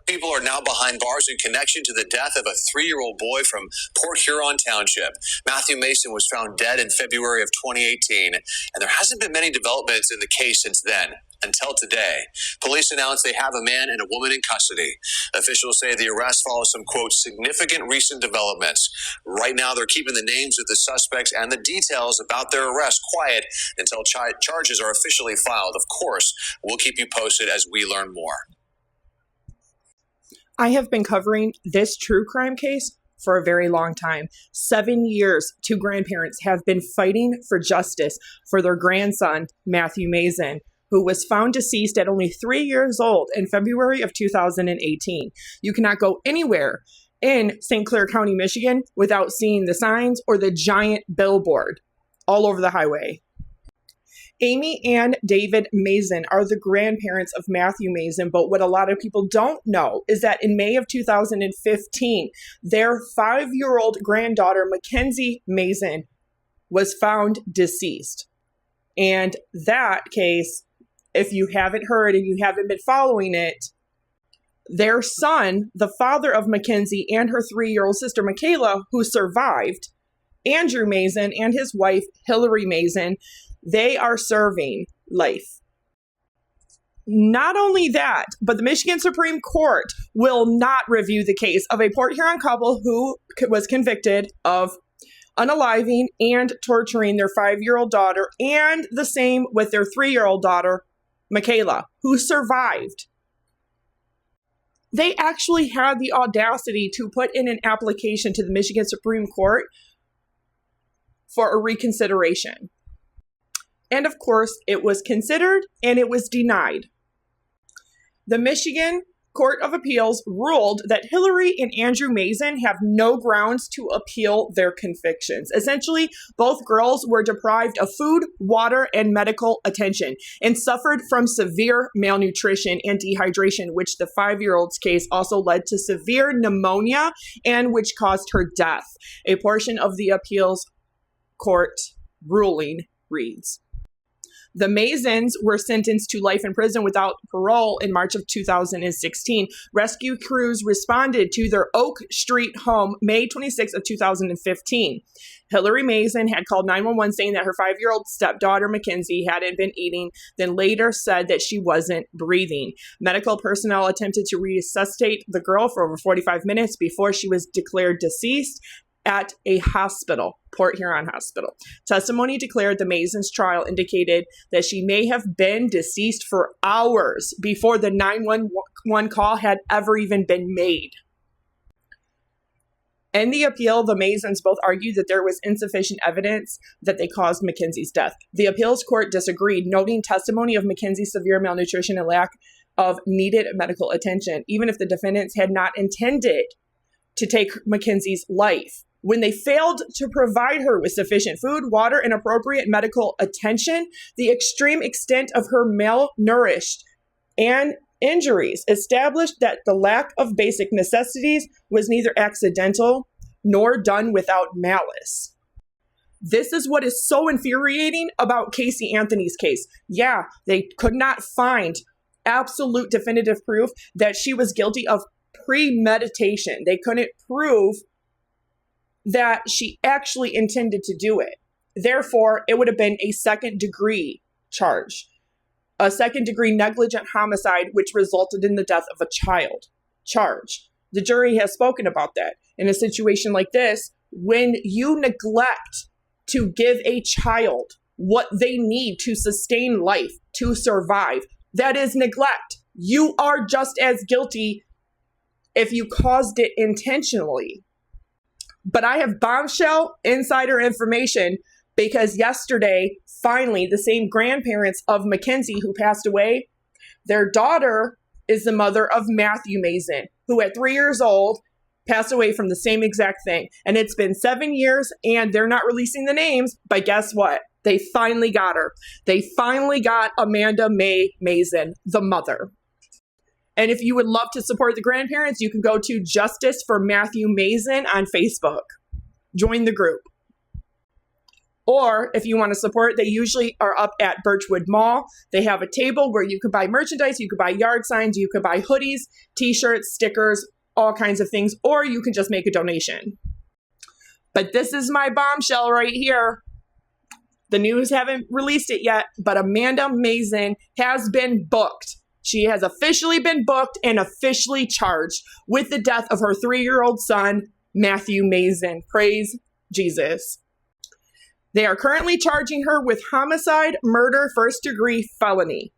People are now behind bars in connection to the death of a 3-year-old boy from Port Huron Township. Matthew Maison was found dead in February of 2018, and there hasn't been many developments in the case since then. Until today, police announced they have a man and a woman in custody. Officials say the arrest follows some, quote, significant recent developments. Right now, they're keeping the names of the suspects and the details about their arrest quiet until charges are officially filed. Of course, we'll keep you posted as we learn more. I have been covering this true crime case for a very long time. 7 years, 2 grandparents have been fighting for justice for their grandson, Matthew Maison, who was found deceased at only 3 years old in February of 2018. You cannot go anywhere in St. Clair County, Michigan, without seeing the signs or the giant billboard all over the highway. Amy and David Maison are the grandparents of Matthew Maison, but what a lot of people don't know is that in May of 2015, their 5-year-old granddaughter, Mackenzie Maison, was found deceased. And that case, if you haven't heard and you haven't been following it, their son, the father of Mackenzie, and her 3-year-old sister, Michaela, who survived, Andrew Maison, and his wife, Hillary Maison, they are serving life. Not only that, but the Michigan Supreme Court will not review the case of a Port Huron couple who was convicted of unaliving and torturing their 5-year-old daughter, and the same with their 3-year-old daughter, Michaela, who survived. They actually had the audacity to put in an application to the Michigan Supreme Court for a reconsideration. And of course, it was considered and it was denied. The Michigan Court of Appeals ruled that Hillary and Andrew Maison have no grounds to appeal their convictions. Essentially, both girls were deprived of food, water, and medical attention and suffered from severe malnutrition and dehydration, which the 5-year-old's case also led to severe pneumonia and which caused her death. A portion of the appeals court ruling reads: the Maisons were sentenced to life in prison without parole in March of 2016. Rescue crews responded to their Oak Street home May 26 of 2015. Hillary Maison had called 911 saying that her 5-year-old stepdaughter, Mackenzie, hadn't been eating, then later said that she wasn't breathing. Medical personnel attempted to resuscitate the girl for over 45 minutes before she was declared deceased at a hospital, Port Huron Hospital. Testimony declared the Maison's trial indicated that she may have been deceased for hours before the 911 call had ever even been made. In the appeal, the Maisons both argued that there was insufficient evidence that they caused Mackenzie's death. The appeals court disagreed, noting testimony of Mackenzie's severe malnutrition and lack of needed medical attention, even if the defendants had not intended to take Mackenzie's life. When they failed to provide her with sufficient food, water, and appropriate medical attention, the extreme extent of her malnourished and injuries established that the lack of basic necessities was neither accidental nor done without malice. This is what is so infuriating about Casey Anthony's case. Yeah, they could not find absolute definitive proof that she was guilty of premeditation. They couldn't prove that she actually intended to do it. Therefore, it would have been a second-degree charge, a second-degree negligent homicide, which resulted in the death of a child charge. The jury has spoken about that. In a situation like this, when you neglect to give a child what they need to sustain life, to survive, that is neglect. You are just as guilty if you caused it intentionally. But I have bombshell insider information because yesterday, finally, the same grandparents of Mackenzie who passed away, their daughter is the mother of Matthew Maison, who at 3 years old passed away from the same exact thing. And it's been 7 years and they're not releasing the names, but guess what? They finally got her. They finally got Amanda Mae Maison, the mother. And if you would love to support the grandparents, you can go to Justice for Matthew Maison on Facebook. Join the group. Or if you want to support, they usually are up at Birchwood Mall. They have a table where you could buy merchandise, you could buy yard signs, you could buy hoodies, t-shirts, stickers, all kinds of things, or you can just make a donation. But this is my bombshell right here. The news haven't released it yet, but Amanda Maison has been booked. She has officially been booked and officially charged with the death of her 3-year-old son, Matthew Maison. Praise Jesus. They are currently charging her with homicide, murder, first-degree felony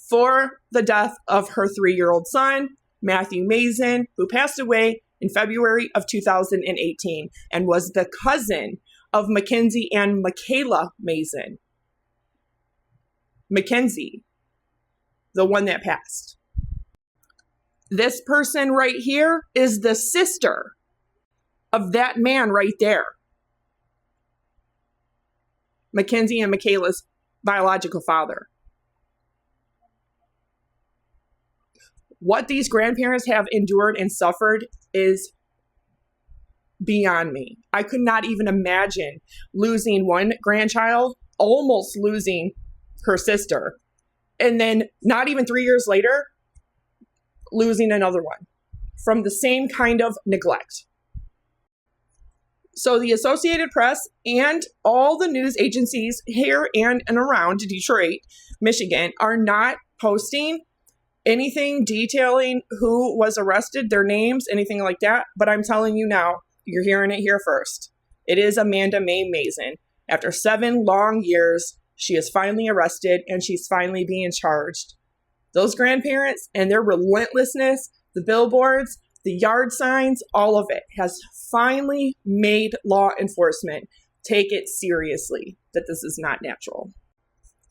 for the death of her 3-year-old son, Matthew Maison, who passed away in February of 2018 and was the cousin of Mackenzie and Michaela Maison. Mackenzie, the one that passed. This person right here is the sister of that man right there. Mackenzie and Michaela's biological father. What these grandparents have endured and suffered is beyond me. I could not even imagine losing one grandchild, almost losing her sister, and then not even 3 years later, losing another one from the same kind of neglect. So the Associated Press and all the news agencies here and around Detroit, Michigan, are not posting anything detailing who was arrested, their names, anything like that. But I'm telling you now, you're hearing it here first. It is Amanda Mae Maison. After 7 long years, she is finally arrested and she's finally being charged. Those grandparents and their relentlessness, the billboards, the yard signs, all of it has finally made law enforcement take it seriously that this is not natural.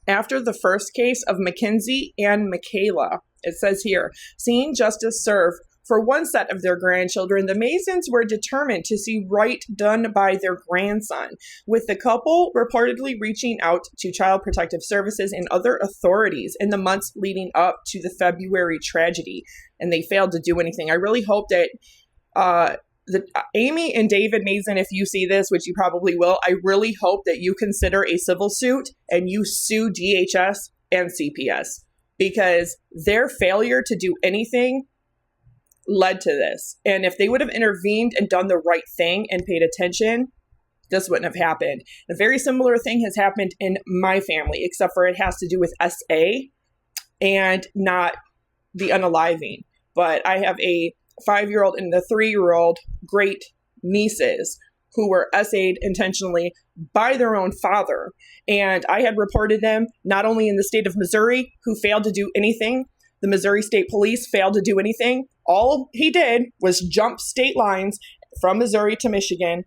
After the first case of Mackenzie and Michaela, it says here, seeing justice served for one set of their grandchildren, the Maisons were determined to see right done by their grandson, with the couple reportedly reaching out to Child Protective Services and other authorities in the months leading up to the February tragedy, and they failed to do anything. I really hope that Amy and David Maison, if you see this, which you probably will, I really hope that you consider a civil suit and you sue DHS and CPS, because their failure to do anything led to this. And if they would have intervened and done the right thing and paid attention, this wouldn't have happened. A very similar thing has happened in my family, except for it has to do with SA and not the unaliving. But I have a 5-year-old and a 3-year-old great nieces who were SA'd intentionally by their own father. And I had reported them not only in the state of Missouri, who failed to do anything. The Missouri State Police failed to do anything. All he did was jump state lines from Missouri to Michigan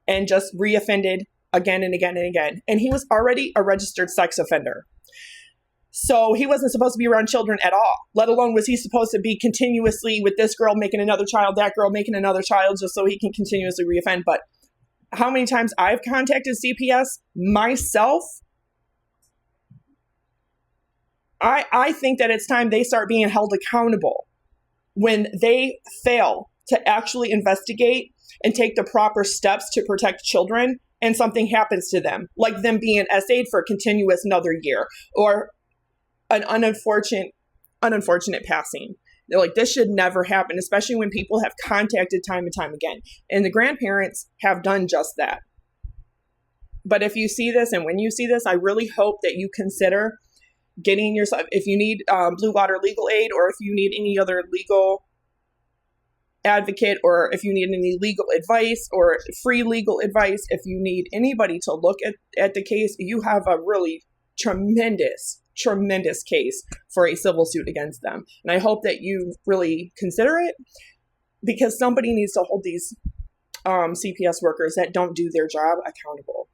and just reoffended again and again and again. And he was already a registered sex offender. So he wasn't supposed to be around children at all, let alone was he supposed to be continuously with this girl making another child, that girl making another child, just so he can continuously reoffend. But how many times I've contacted CPS myself, I think that it's time they start being held accountable when they fail to actually investigate and take the proper steps to protect children and something happens to them, like them being SA'd for a continuous another year or an unfortunate passing. They're like, this should never happen, especially when people have contacted time and time again. And the grandparents have done just that. But if you see this and when you see this, I really hope that you consider getting yourself, if you need Blue Water legal aid, or if you need any other legal advocate, or if you need any legal advice or free legal advice, if you need anybody to look at the case, you have a really tremendous case for a civil suit against them. And I hope that you really consider it, because somebody needs to hold these CPS workers that don't do their job accountable.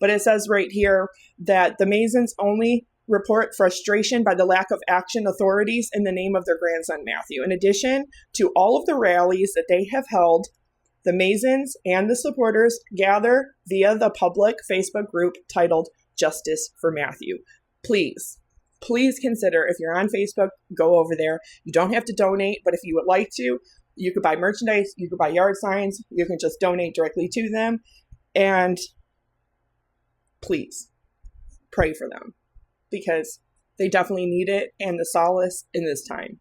But it says right here that the Maisons only report frustration by the lack of action authorities in the name of their grandson, Matthew. In addition to all of the rallies that they have held, the Maisons and the supporters gather via the public Facebook group titled Justice for Matthew. Please consider, if you're on Facebook, go over there. You don't have to donate, but if you would like to, you could buy merchandise, you could buy yard signs, you can just donate directly to them. And please pray for them, because they definitely need it and the solace in this time.